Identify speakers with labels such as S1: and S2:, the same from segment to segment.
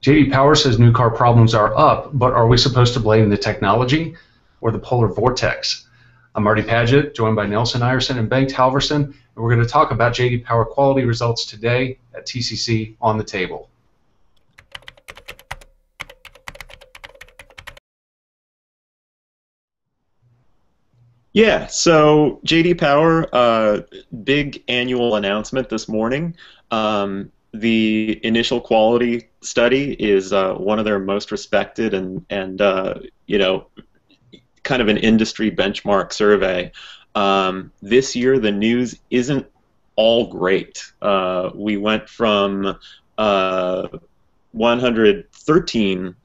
S1: JD Power says new car problems are up, but are we supposed to blame the technology or the polar vortex? I'm Marty Paget, joined by Nelson Ireson and Bengt Halverson, and we're going to talk about JD Power quality results today at TCC on the table.
S2: Yeah, so JD Power, big annual announcement this morning. The initial quality study is one of their most respected and you know, kind of an industry benchmark survey. This year, the news isn't all great. We went from 113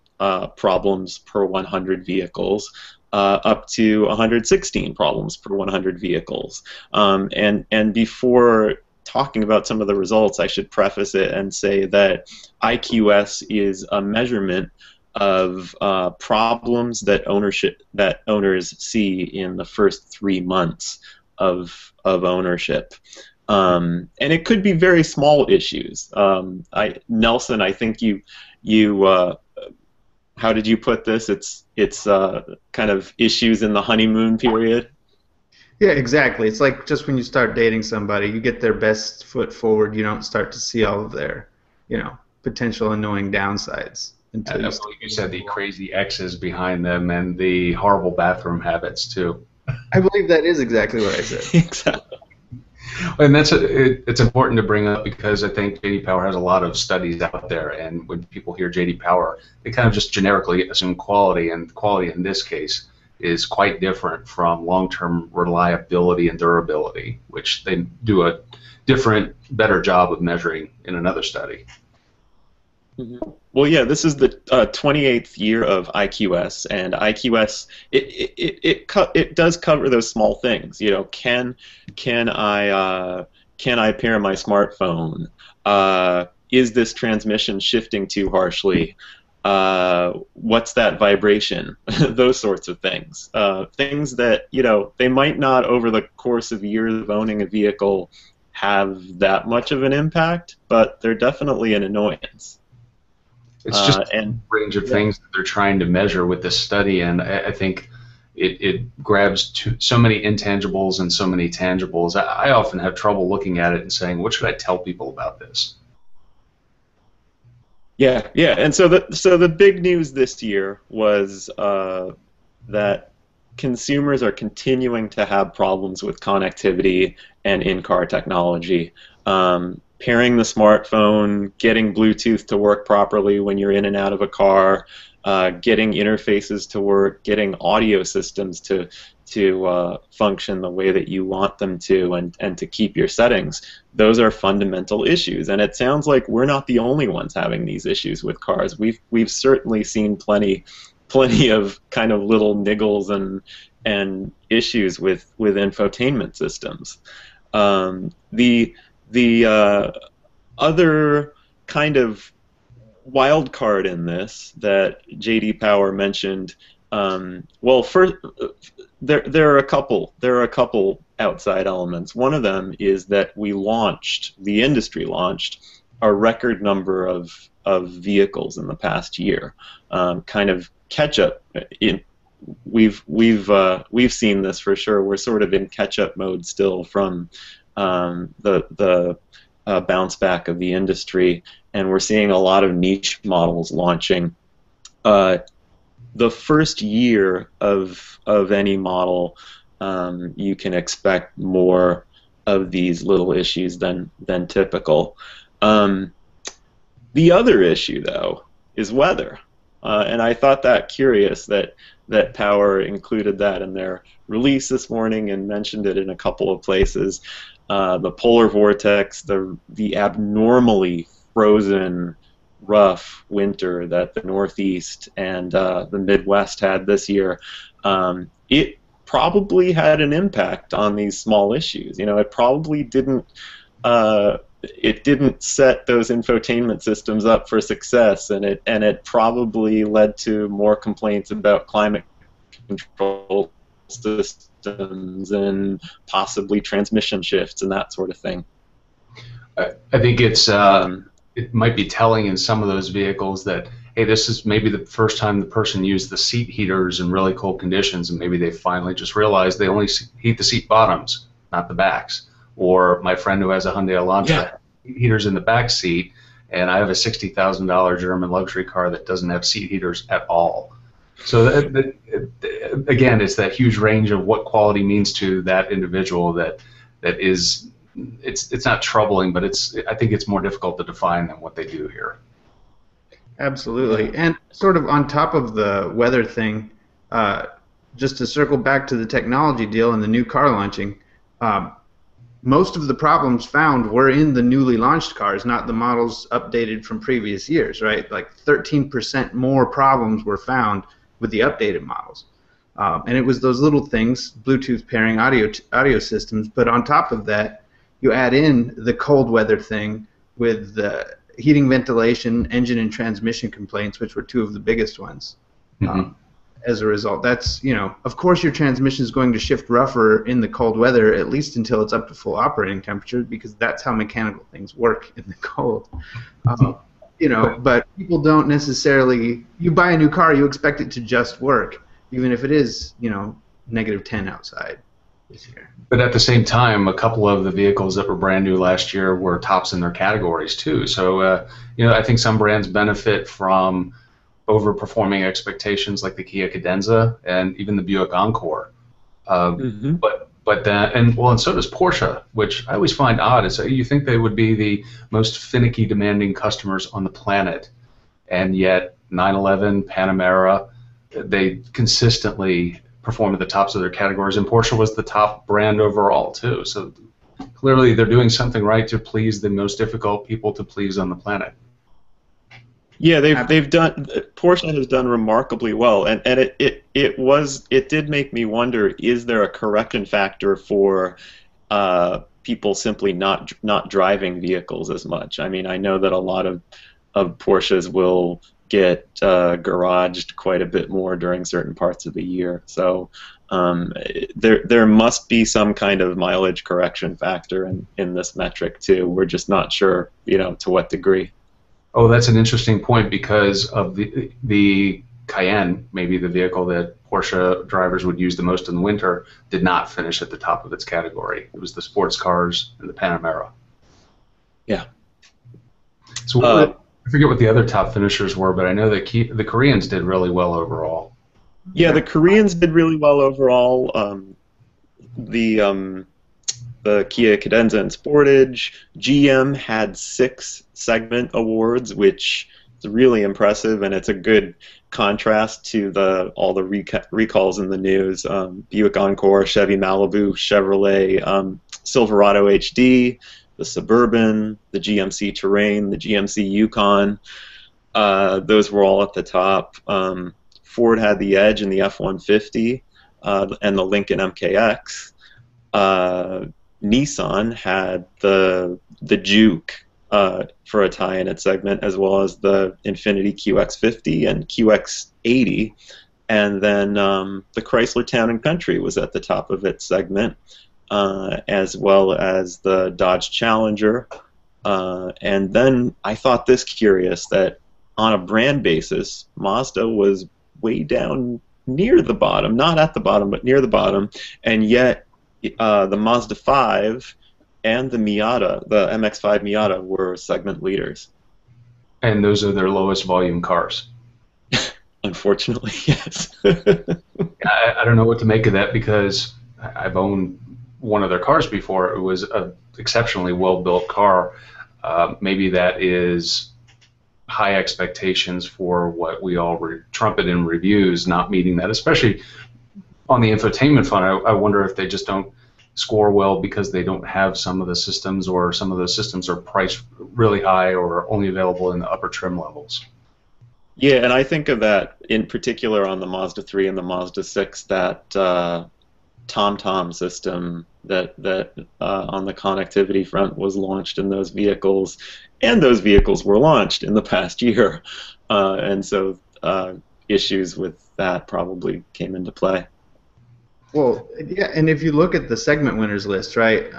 S2: problems per 100 vehicles up to 116 problems per 100 vehicles. And before talking about some of the results, I should preface it and say that IQS is a measurement of problems that owners see in the first 3 months of ownership. And it could be very small issues. Nelson, I think you how did you put this? It's kind of issues in the honeymoon period.
S3: Yeah, exactly. It's like just when you start dating somebody, you get their best foot forward. You don't start to see all of their, potential annoying downsides until
S1: like you said, the crazy exes behind them and the horrible bathroom habits too.
S3: I believe that is exactly what I said.
S2: Exactly.
S1: And it's important to bring up because I think JD Power has a lot of studies out there, and when people hear JD Power, they kind of just generically assume quality, and quality in this case is quite different from long-term reliability and durability, which they do a different, better job of measuring in another study.
S2: Mm-hmm. Well, yeah, this is the 28th year of IQS, and IQS it does cover those small things. Can I pair my smartphone? Is this transmission shifting too harshly? What's that vibration? Those sorts of things. Things that they might not over the course of years of owning a vehicle have that much of an impact, but they're definitely an annoyance.
S1: It's just a range of things that they're trying to measure with this study, and I think it grabs so many intangibles and so many tangibles. I often have trouble looking at it and saying, what should I tell people about this?
S2: Yeah, and so the big news this year was that consumers are continuing to have problems with connectivity and in-car technology. Pairing the smartphone, getting Bluetooth to work properly when you're in and out of a car, getting interfaces to work, getting audio systems to function the way that you want them to, and to keep your settings. Those are fundamental issues, and it sounds like we're not the only ones having these issues with cars. We've certainly seen plenty of kind of little niggles and issues with infotainment systems. The other kind of wild card in this that JD Power mentioned, well, first, there are a couple outside elements. One of them is that the industry launched a record number of vehicles in the past year, kind of catch up. We've seen this for sure. We're sort of in catch up mode still from the bounce back of the industry, and we're seeing a lot of niche models launching. The first year of any model, you can expect more of these little issues than typical. The other issue, though, is weather, and I thought that curious that Power included that in their release this morning and mentioned it in a couple of places. The polar vortex, the abnormally frozen, rough winter that the Northeast and the Midwest had this year, it probably had an impact on these small issues. It probably didn't set those infotainment systems up for success, and it probably led to more complaints about climate control systems and possibly transmission shifts and that sort of thing.
S1: I think it's it might be telling in some of those vehicles that, hey, this is maybe the first time the person used the seat heaters in really cold conditions, and maybe they finally just realized they only heat the seat bottoms, not the backs. Or my friend who has a Hyundai Elantra, heaters in the back seat, and I have a $60,000 German luxury car that doesn't have seat heaters at all. So again, it's that huge range of what quality means to that individual that is, it's not troubling, but I think it's more difficult to define than what they do here.
S3: Absolutely. And sort of on top of the weather thing, just to circle back to the technology deal and the new car launching, most of the problems found were in the newly launched cars, not the models updated from previous years, right? Like 13% more problems were found with the updated models. And it was those little things, Bluetooth pairing, audio systems, but on top of that, you add in the cold weather thing with the heating, ventilation, engine and transmission complaints, which were two of the biggest ones. As a result, that's, of course your transmission is going to shift rougher in the cold weather, at least until it's up to full operating temperature, because that's how mechanical things work in the cold. But people don't necessarily, you buy a new car, you expect it to just work, even if it is, -10 outside this year.
S1: But at the same time, a couple of the vehicles that were brand new last year were tops in their categories too. So, I think some brands benefit from overperforming expectations, like the Kia Cadenza and even the Buick Encore. But that, and so does Porsche, which I always find odd. Is you think they would be the most finicky, demanding customers on the planet, and yet 911, Panamera, they consistently perform at the tops of their categories, and Porsche was the top brand overall too. So clearly they're doing something right to please the most difficult people to please on the planet.
S2: Yeah, Porsche has done remarkably well, and it did make me wonder: is there a correction factor for people simply not driving vehicles as much? I mean, I know that a lot of Porsches will get garaged quite a bit more during certain parts of the year, so there must be some kind of mileage correction factor in this metric too. We're just not sure, to what degree.
S1: Oh, that's an interesting point, because of the Cayenne, maybe the vehicle that Porsche drivers would use the most in the winter, did not finish at the top of its category. It was the sports cars and the Panamera.
S2: Yeah.
S1: So I forget what the other top finishers were, but I know that the Koreans did really well overall.
S2: Yeah, the Koreans did really well overall. The Kia Cadenza and Sportage. GM had 6 segment awards, which is really impressive, and it's a good contrast to all the recalls in the news. Buick Encore, Chevy Malibu, Chevrolet, Silverado HD, the Suburban, the GMC Terrain, the GMC Yukon. Those were all at the top. Ford had the Edge in the F-150 and the Lincoln MKX. Nissan had the Juke for a tie in its segment, as well as the Infiniti QX50 and QX80, and then the Chrysler Town and Country was at the top of its segment, as well as the Dodge Challenger. And then I thought this curious, that on a brand basis, Mazda was way down near the bottom, not at the bottom, but near the bottom, and yet the Mazda 5 and the Miata, the MX-5 Miata, were segment leaders.
S1: And those are their lowest volume cars.
S2: Unfortunately, yes.
S1: I don't know what to make of that, because I've owned one of their cars before. It was an exceptionally well-built car. Maybe that is high expectations for what we all trumpet in reviews, not meeting that, especially on the infotainment front. I wonder if they just don't score well because they don't have some of the systems, or some of those systems are priced really high or only available in the upper trim levels.
S2: Yeah, and I think of that in particular on the Mazda 3 and the Mazda 6, that TomTom system that on the connectivity front was launched in those vehicles, and those vehicles were launched in the past year, and so issues with that probably came into play.
S3: Well, yeah, and if you look at the segment winners list, right,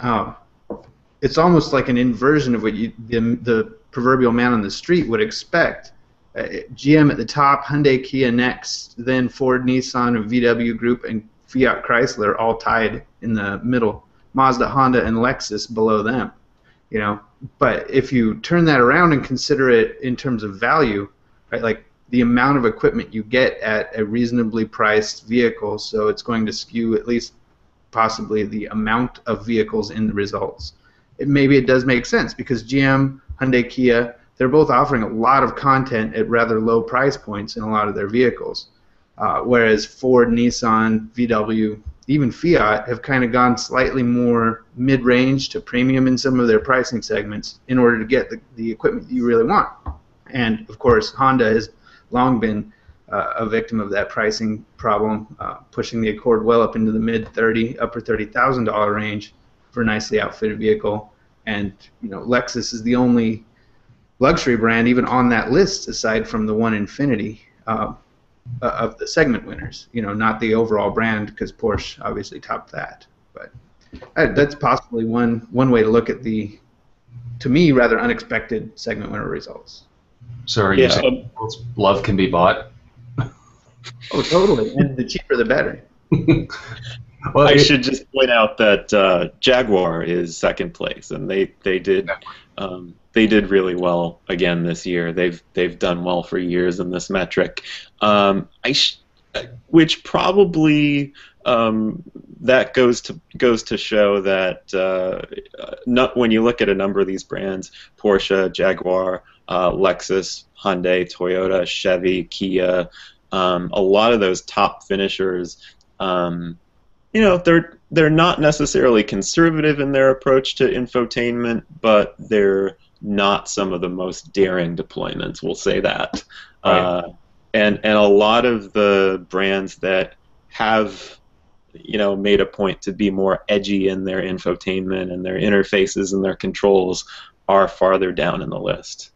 S3: it's almost like an inversion of what the proverbial man on the street would expect. GM at the top, Hyundai, Kia next, then Ford, Nissan, VW Group, and Fiat Chrysler all tied in the middle. Mazda, Honda, and Lexus below them. But if you turn that around and consider it in terms of value, right, like the amount of equipment you get at a reasonably priced vehicle, so it's going to skew at least possibly the amount of vehicles in the results. Maybe it does make sense because GM, Hyundai, Kia, they're both offering a lot of content at rather low price points in a lot of their vehicles, whereas Ford, Nissan, VW, even Fiat have kind of gone slightly more mid-range to premium in some of their pricing segments in order to get the equipment you really want. And, of course, Honda has long been a victim of that pricing problem, pushing the Accord well up into the upper $30,000 range for a nicely outfitted vehicle. And Lexus is the only luxury brand even on that list, aside from the one Infiniti, of the segment winners. Not the overall brand, because Porsche obviously topped that. But that's possibly one way to look at the, to me, rather unexpected segment winner results.
S1: So are you saying love can be bought?
S3: Oh, totally. And the cheaper, the better.
S2: Well, I should just point out that Jaguar is second place, and they did really well again this year. They've done well for years in this metric, which probably that goes to show that when you look at a number of these brands, Porsche, Jaguar, Lexus, Hyundai, Toyota, Chevy, Kia, a lot of those top finishers, they're not necessarily conservative in their approach to infotainment, but they're not some of the most daring deployments, we'll say that. Right. And a lot of the brands that have made a point to be more edgy in their infotainment and their interfaces and their controls are farther down in the list.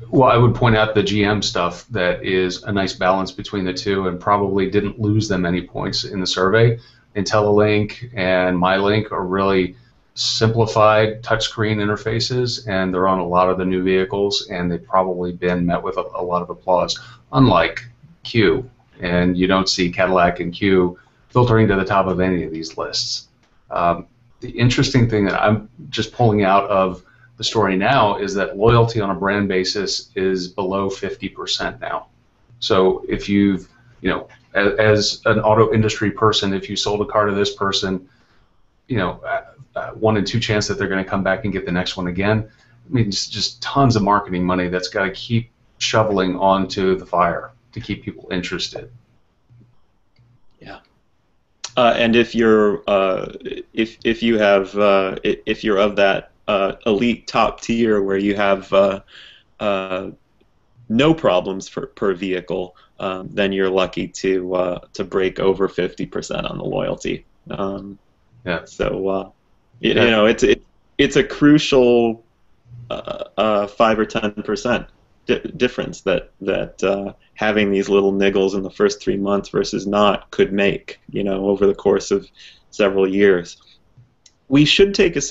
S1: Well, I would point out the GM stuff that is a nice balance between the two and probably didn't lose them any points in the survey. IntelliLink and MyLink are really simplified touchscreen interfaces, and they're on a lot of the new vehicles, and they've probably been met with a lot of applause, unlike Q. And you don't see Cadillac and Q filtering to the top of any of these lists. The interesting thing that I'm just pulling out of the story now is that loyalty on a brand basis is below 50% now. So if you've, as an auto industry person, if you sold a car to this person, 1 in 2 chance that they're going to come back and get the next one again. I mean, it's just tons of marketing money that's got to keep shoveling onto the fire to keep people interested.
S2: Yeah. And if you're if you're of that elite top tier where you have no problems per vehicle, then you're lucky to break over 50% on the loyalty.
S1: Yeah.
S2: So it's a crucial 5 or 10% difference that having these little niggles in the first 3 months versus not could make over the course of several years. We should take a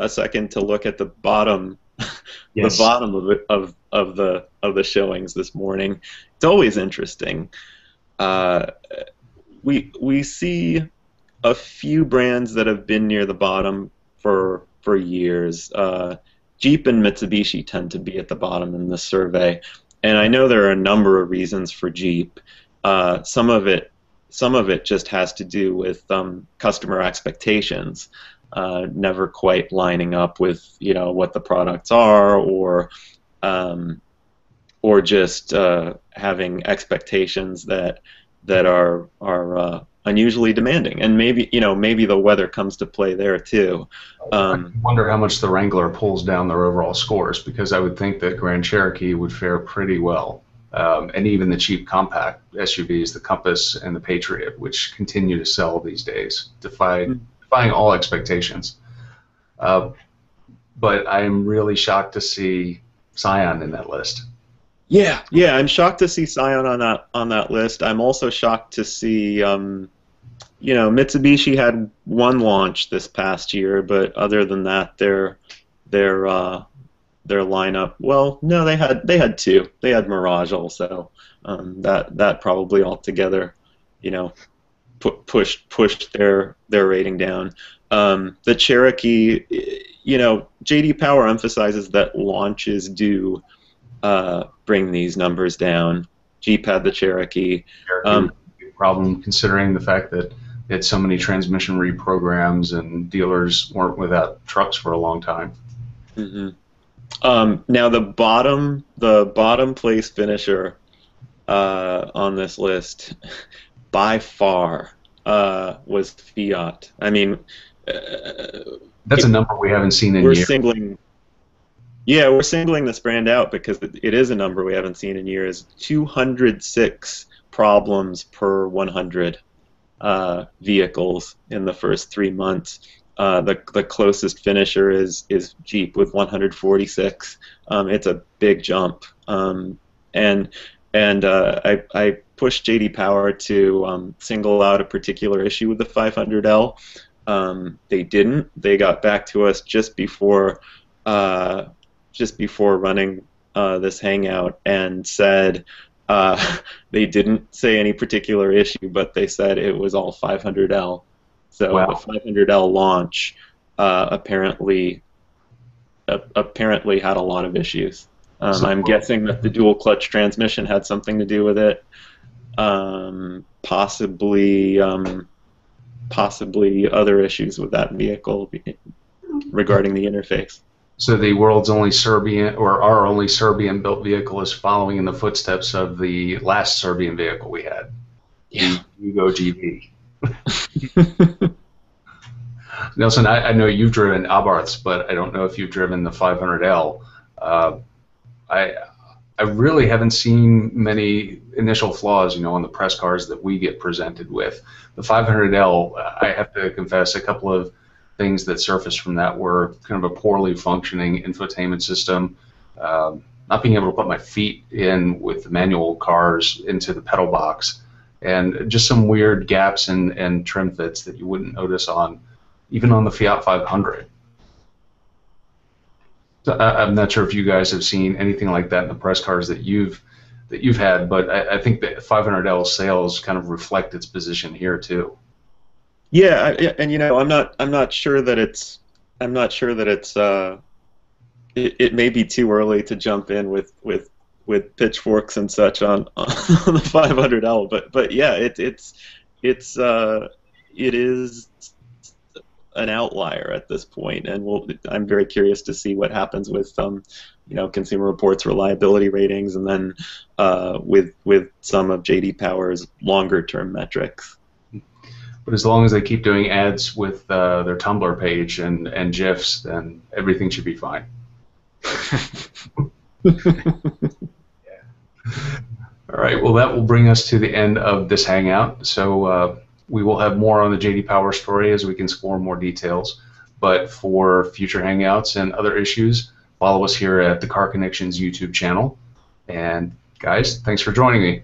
S2: second to look at the bottom,
S1: yes.
S2: The bottom of the showings this morning. It's always interesting. We see a few brands that have been near the bottom for years. Jeep and Mitsubishi tend to be at the bottom in this survey, and I know there are a number of reasons for Jeep. Some of it just has to do with customer expectations. Never quite lining up with what the products are, or just having expectations that are unusually demanding, and maybe the weather comes to play there too.
S1: I wonder how much the Wrangler pulls down their overall scores, because I would think that Grand Cherokee would fare pretty well, and even the cheap compact SUVs, the Compass and the Patriot, which continue to sell these days, defying all expectations. But I'm really shocked to see Scion in that list.
S2: Yeah, I'm shocked to see Scion on that list. I'm also shocked to see, Mitsubishi had one launch this past year, but other than that, they're their lineup. Well, no, they had two. They had Mirage also. That probably altogether, you know, pushed their rating down. The Cherokee, you know, JD Power emphasizes that launches do bring these numbers down. Jeep had the Cherokee.
S1: Cherokee problem considering the fact that it had so many transmission reprograms and dealers weren't without trucks for a long time.
S2: Mm-hmm. Now the bottom place finisher on this list by far was Fiat. I mean,
S1: that's a number we haven't seen in years.
S2: We're singling this brand out because it is a number we haven't seen in years. 206 problems per 100 vehicles in the first 3 months. The closest finisher is Jeep with 146. It's a big jump. And I pushed JD Power to single out a particular issue with the 500L. They didn't. They got back to us just before running this hangout and said they didn't say any particular issue, but they said it was all 500L. So
S1: wow.
S2: The 500L launch apparently had a lot of issues. I'm guessing that the dual clutch transmission had something to do with it. Possibly other issues with that vehicle regarding the interface.
S1: So the world's only Serbian, or our only Serbian-built vehicle, is following in the footsteps of the last Serbian vehicle we had.
S2: Yeah.
S1: Yugo GP. Nelson, I know you've driven Abarths, but I don't know if you've driven the 500L. I really haven't seen many initial flaws, on the press cars that we get presented with. The 500L, I have to confess, a couple of things that surfaced from that were kind of a poorly functioning infotainment system, not being able to put my feet in with the manual cars into the pedal box, and just some weird gaps and trim fits that you wouldn't notice even on the Fiat 500. So I'm not sure if you guys have seen anything like that in the press cars that you've had, but I think that 500L sales kind of reflect its position here too.
S2: Yeah, and I'm not sure that it's it may be too early to jump in with pitchforks and such on the 500L, but yeah, it is an outlier at this point, and I'm very curious to see what happens with Consumer Reports reliability ratings, and then with some of JD Power's longer term metrics.
S1: But as long as they keep doing ads with their Tumblr page and GIFs, then everything should be fine. Yeah. All right. Well, that will bring us to the end of this hangout. So we will have more on the JD Power story as we can explore more details. But for future hangouts and other issues, follow us here at the Car Connections YouTube channel. And guys, thanks for joining me.